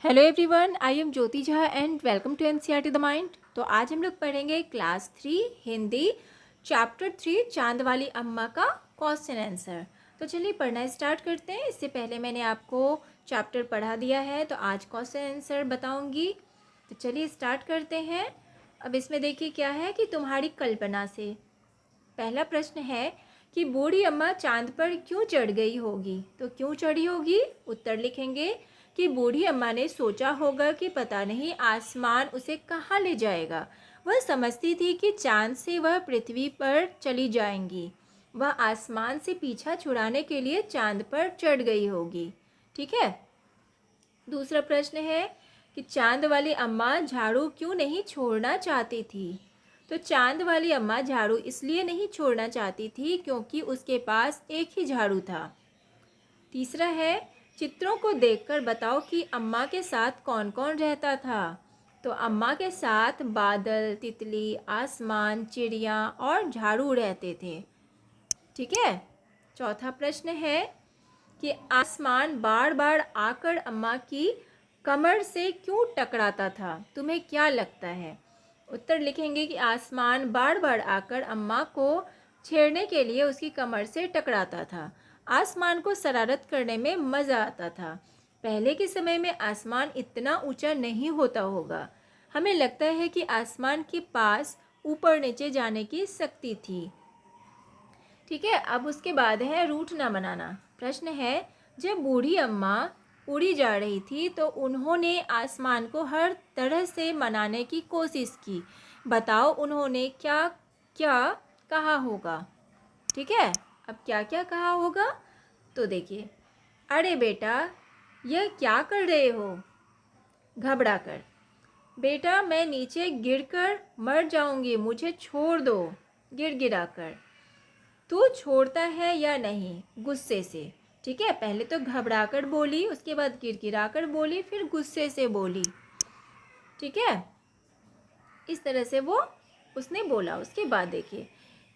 Hello everyone, I am Jyoti Jha and welcome to NCERT the mind. तो आज हम लोग पढ़ेंगे क्लास 3 हिंदी चैप्टर 3 चांद वाली अम्मा का क्वेश्चन आंसर। तो चलिए पढ़ना स्टार्ट करते हैं। इससे पहले मैंने आपको चैप्टर पढ़ा दिया है, तो आज क्वेश्चन आंसर बताऊंगी। तो चलिए स्टार्ट करते हैं। अब इसमें देखिए क्या है कि तुम्हारी कल्पना से पहला प्रश्न है कि बूढ़ी अम्मा चांद पर क्यों चढ़ गई होगी। तो क्यों चढ़ी होगी, उत्तर लिखेंगे कि बूढ़ी अम्मा ने सोचा होगा कि पता नहीं आसमान उसे कहाँ ले जाएगा। वह समझती थी कि चांद से वह पृथ्वी पर चली जाएंगी। वह आसमान से पीछा छुड़ाने के लिए चांद पर चढ़ गई होगी। ठीक है। दूसरा प्रश्न है कि चांद वाली अम्मा झाड़ू क्यों नहीं छोड़ना चाहती थी। तो चांद वाली अम्मा झाड़ू इसलिए नहीं छोड़ना चाहती थी क्योंकि उसके पास एक ही झाड़ू था। तीसरा है चित्रों को देखकर बताओ कि अम्मा के साथ कौन कौन रहता था। तो अम्मा के साथ बादल, तितली, आसमान, चिड़िया और झाड़ू रहते थे। ठीक है। चौथा प्रश्न है कि आसमान बार बार आकर अम्मा की कमर से क्यों टकराता था। तुम्हें क्या लगता है। उत्तर लिखेंगे कि आसमान बार बार आकर अम्मा को छेड़ने के लिए उसकी कमर से टकराता था। आसमान को शरारत करने में मज़ा आता था। पहले के समय में आसमान इतना ऊंचा नहीं होता होगा। हमें लगता है कि आसमान के पास ऊपर नीचे जाने की शक्ति थी। ठीक है। अब उसके बाद है रूठ ना मनाना। प्रश्न है जब बूढ़ी अम्मा उड़ी जा रही थी तो उन्होंने आसमान को हर तरह से मनाने की कोशिश की। बताओ उन्होंने क्या क्या कहा होगा। ठीक है। अब क्या क्या कहा होगा, तो देखिए। अरे बेटा, यह क्या कर रहे हो, घबरा कर। बेटा, मैं नीचे गिरकर मर जाऊंगी, मुझे छोड़ दो, गिड़गिड़ा कर। तू छोड़ता है या नहीं, गुस्से से। ठीक है। पहले तो घबराकर बोली, उसके बाद गिड़गिड़ाकर बोली, फिर गुस्से से बोली। ठीक है। इस तरह से उसने बोला। उसके बाद देखिए,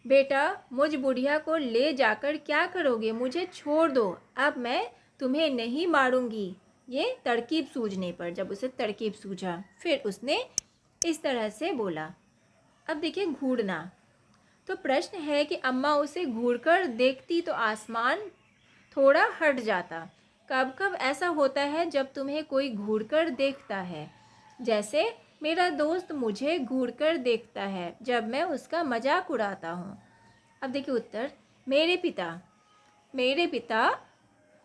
बेटा मुझ बुढ़िया को ले जाकर क्या करोगे, मुझे छोड़ दो, अब मैं तुम्हें नहीं मारूंगी। ये तरकीब सूझने पर, जब उसे तरकीब सूझा, फिर उसने इस तरह से बोला। अब देखिए घूरना। तो प्रश्न है कि अम्मा उसे घूरकर देखती तो आसमान थोड़ा हट जाता। कब कब ऐसा होता है जब तुम्हें कोई घूरकर देखता है। जैसे मेरा दोस्त मुझे घूरकर देखता है जब मैं उसका मजाक उड़ाता हूँ। अब देखिए उत्तर, मेरे पिता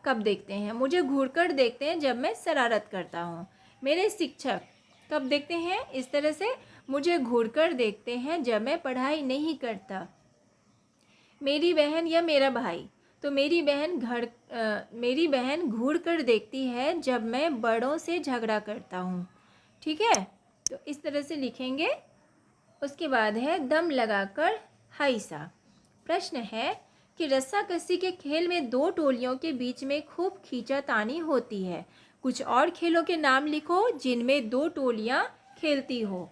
कब देखते हैं, मुझे घूरकर देखते हैं जब मैं शरारत करता हूँ। मेरे शिक्षक कब देखते हैं, इस तरह से मुझे घूरकर देखते हैं जब मैं पढ़ाई नहीं करता। मेरी बहन या मेरा भाई, तो मेरी बहन घूर कर देखती है जब मैं बड़ों से झगड़ा करता हूँ। ठीक है। तो इस तरह से लिखेंगे। उसके बाद है दम लगाकर हाइसा। प्रश्न है कि रस्साकसी के खेल में दो टोलियों के बीच में खूब खींचातानी होती है। कुछ और खेलों के नाम लिखो जिनमें दो टोलियाँ खेलती हो।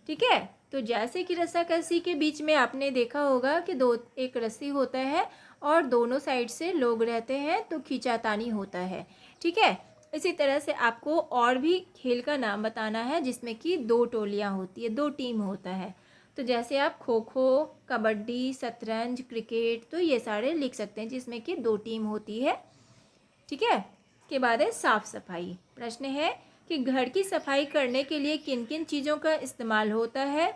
ठीक है। तो जैसे कि रस्साकसी के बीच में आपने देखा होगा कि एक रस्सी होता है और दोनों साइड से लोग रहते हैं, तो खींचातानी होता है। ठीक है। इसी तरह से आपको और भी खेल का नाम बताना है जिसमें कि दो टोलियां होती है, दो टीम होता है। तो जैसे आप खो खो, कबड्डी, शतरंज, क्रिकेट, तो ये सारे लिख सकते हैं जिसमें कि दो टीम होती है। ठीक है। इसके बाद है साफ सफाई। प्रश्न है कि घर की सफाई करने के लिए किन किन चीज़ों का इस्तेमाल होता है।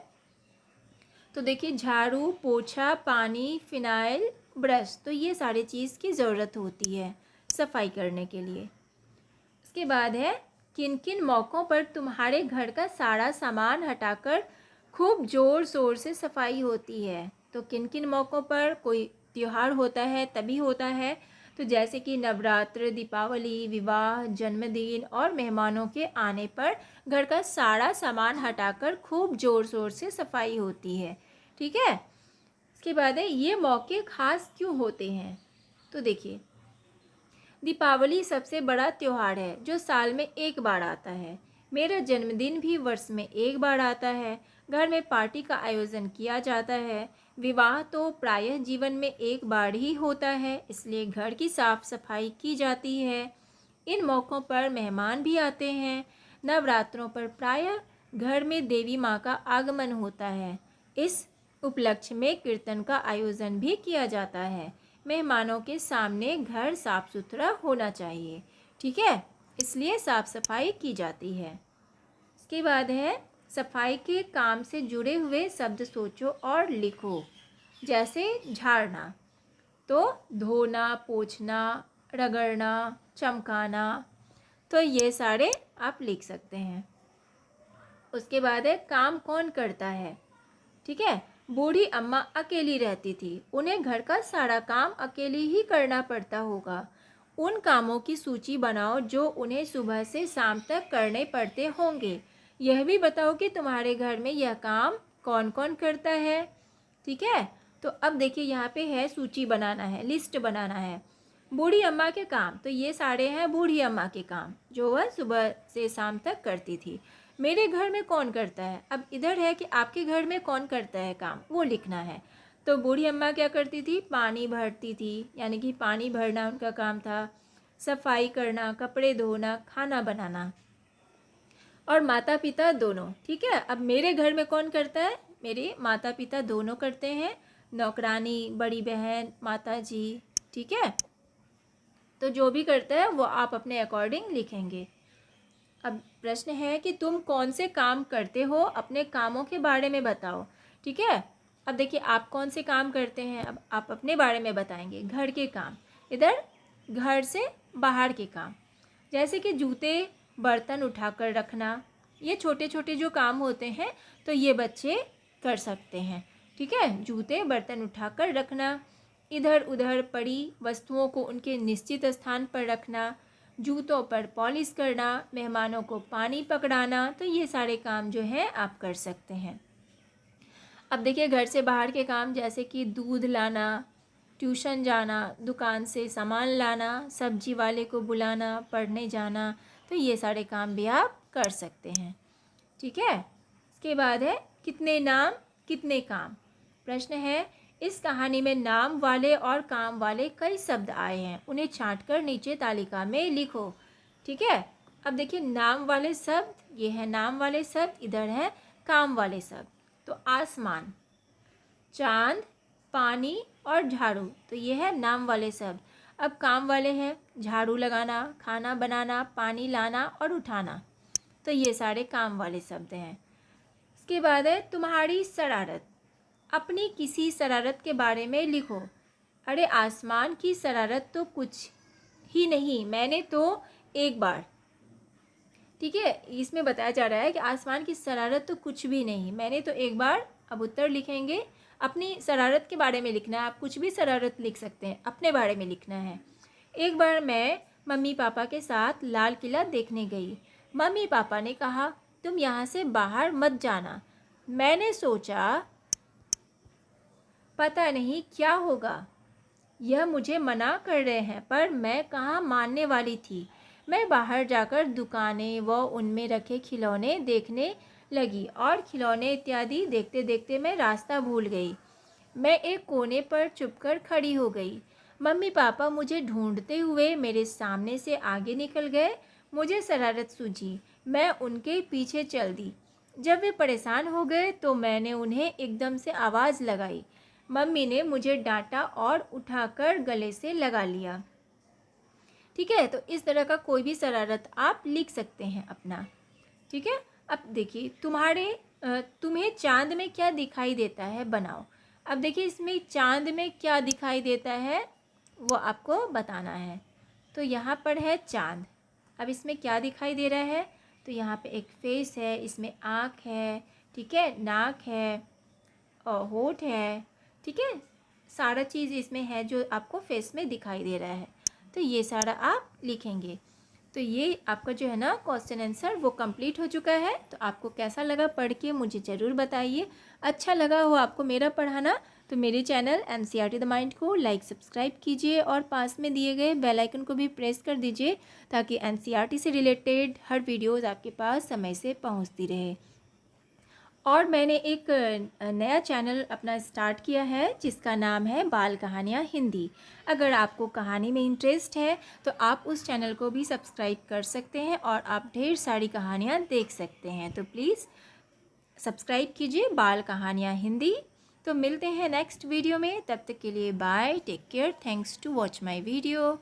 तो देखिए झाड़ू, पोछा, पानी, फिनाइल, ब्रश, तो ये सारी चीज़ की ज़रूरत होती है सफाई करने के लिए। इसके बाद है किन किन मौक़ों पर तुम्हारे घर का सारा सामान हटाकर खूब ज़ोर शोर से सफाई होती है। तो किन किन मौक़ों पर, कोई त्यौहार होता है तभी होता है। तो जैसे कि नवरात्र, दीपावली, विवाह, जन्मदिन और मेहमानों के आने पर घर का सारा सामान हटाकर खूब ज़ोर शोर से सफाई होती है। ठीक है। इसके बाद है ये मौके खास क्यों होते हैं। तो देखिए, दीपावली सबसे बड़ा त्यौहार है जो साल में एक बार आता है। मेरा जन्मदिन भी वर्ष में एक बार आता है। घर में पार्टी का आयोजन किया जाता है। विवाह तो प्रायः जीवन में एक बार ही होता है, इसलिए घर की साफ सफाई की जाती है। इन मौक़ों पर मेहमान भी आते हैं। नवरात्रों पर प्रायः घर में देवी माँ का आगमन होता है। इस उपलक्ष्य में कीर्तन का आयोजन भी किया जाता है। मेहमानों के सामने घर साफ सुथरा होना चाहिए, ठीक है, इसलिए साफ सफाई की जाती है। इसके बाद है सफाई के काम से जुड़े हुए शब्द सोचो और लिखो। जैसे झाड़ना, तो धोना, पोंछना, रगड़ना, चमकाना, तो ये सारे आप लिख सकते हैं। उसके बाद है काम कौन करता है, ठीक है। बूढ़ी अम्मा अकेली रहती थी, उन्हें घर का सारा काम अकेली ही करना पड़ता होगा। उन कामों की सूची बनाओ जो उन्हें सुबह से शाम तक करने पड़ते होंगे। यह भी बताओ कि तुम्हारे घर में यह काम कौन कौन करता है, ठीक है। तो अब देखिए यहाँ पे है सूची बनाना है, लिस्ट बनाना है। बूढ़ी अम्मा के काम, तो ये सारे हैं बूढ़ी अम्मा के काम जो वह सुबह से शाम तक करती थी। मेरे घर में कौन करता है, अब इधर है कि आपके घर में कौन करता है काम, वो लिखना है। तो बूढ़ी अम्मा क्या करती थी, पानी भरती थी, यानी कि पानी भरना उनका काम था। सफाई करना, कपड़े धोना, खाना बनाना। और माता पिता दोनों, ठीक है। अब मेरे घर में कौन करता है, मेरे माता पिता दोनों करते हैं। नौकरानी, बड़ी बहन, माता जी, ठीक है। तो जो भी करता है वो आप अपने अकॉर्डिंग लिखेंगे। अब प्रश्न है कि तुम कौन से काम करते हो, अपने कामों के बारे में बताओ, ठीक है। अब देखिए आप कौन से काम करते हैं, अब आप अपने बारे में बताएंगे। घर के काम, इधर घर से बाहर के काम, जैसे कि जूते बर्तन उठाकर रखना, ये छोटे छोटे जो काम होते हैं तो ये बच्चे कर सकते हैं, ठीक है। जूते बर्तन उठाकर रखना, इधर उधर पड़ी वस्तुओं को उनके निश्चित स्थान पर रखना, जूतों पर पॉलिश करना, मेहमानों को पानी पकड़ाना, तो ये सारे काम जो है आप कर सकते हैं। अब देखिए घर से बाहर के काम, जैसे कि दूध लाना, ट्यूशन जाना, दुकान से सामान लाना, सब्जी वाले को बुलाना, पढ़ने जाना, तो ये सारे काम भी आप कर सकते हैं, ठीक है। इसके बाद है कितने नाम कितने काम। प्रश्न है इस कहानी में नाम वाले और काम वाले कई शब्द आए हैं, उन्हें छांटकर नीचे तालिका में लिखो, ठीक है। अब देखिए नाम वाले शब्द, ये है नाम वाले शब्द, इधर है काम वाले शब्द। तो आसमान, चांद, पानी और झाड़ू, तो ये है नाम वाले शब्द। अब काम वाले हैं झाड़ू लगाना, खाना बनाना, पानी लाना और उठाना, तो ये सारे काम वाले शब्द हैं। इसके बाद है तुम्हारी शरारत, अपनी किसी शरारत के बारे में लिखो। अरे आसमान की शरारत तो कुछ ही नहीं, मैंने तो एक बार, ठीक है। इसमें बताया जा रहा है कि आसमान की शरारत तो कुछ भी नहीं, मैंने तो एक बार। अब उत्तर लिखेंगे, अपनी शरारत के बारे में लिखना है, आप कुछ भी शरारत लिख सकते हैं, अपने बारे में लिखना है। एक बार मैं मम्मी पापा के साथ लाल किला देखने गई। मम्मी पापा ने कहा तुम यहाँ से बाहर मत जाना। मैंने सोचा पता नहीं क्या होगा, यह मुझे मना कर रहे हैं, पर मैं कहाँ मानने वाली थी। मैं बाहर जाकर दुकानें व उनमें रखे खिलौने देखने लगी और खिलौने इत्यादि देखते देखते मैं रास्ता भूल गई। मैं एक कोने पर चुपकर खड़ी हो गई। मम्मी पापा मुझे ढूंढते हुए मेरे सामने से आगे निकल गए। मुझे शरारत सूझी, मैं उनके पीछे चल दी। जब वे परेशान हो गए तो मैंने उन्हें एकदम से आवाज़ लगाई। मम्मी ने मुझे डांटा और उठाकर गले से लगा लिया, ठीक है। तो इस तरह का कोई भी शरारत आप लिख सकते हैं अपना, ठीक है। अब देखिए तुम्हें चांद में क्या दिखाई देता है, बनाओ। अब देखिए इसमें चांद में क्या दिखाई देता है वो आपको बताना है। तो यहाँ पर है चांद, अब इसमें क्या दिखाई दे रहा है, तो यहाँ पे एक फेस है, इसमें आँख है, ठीक है, नाक है और होठ है, ठीक है। सारा चीज़ इसमें है जो आपको फेस में दिखाई दे रहा है, तो ये सारा आप लिखेंगे। तो ये आपका जो है ना क्वेश्चन आंसर वो कंप्लीट हो चुका है। तो आपको कैसा लगा पढ़ के मुझे ज़रूर बताइए। अच्छा लगा हो आपको मेरा पढ़ाना तो मेरे चैनल NCERT द माइंड को लाइक सब्सक्राइब कीजिए और पास में दिए गए बेल आइकन को भी प्रेस कर दीजिए ताकि NCERT से रिलेटेड हर वीडियोज़ आपके पास समय से पहुँचती रहे। और मैंने एक नया चैनल अपना स्टार्ट किया है जिसका नाम है बाल कहानियाँ हिंदी। अगर आपको कहानी में इंटरेस्ट है तो आप उस चैनल को भी सब्सक्राइब कर सकते हैं और आप ढेर सारी कहानियाँ देख सकते हैं। तो प्लीज़ सब्सक्राइब कीजिए बाल कहानियाँ हिंदी। तो मिलते हैं नेक्स्ट वीडियो में, तब तक के लिए bye, take care, thanks to watch my video.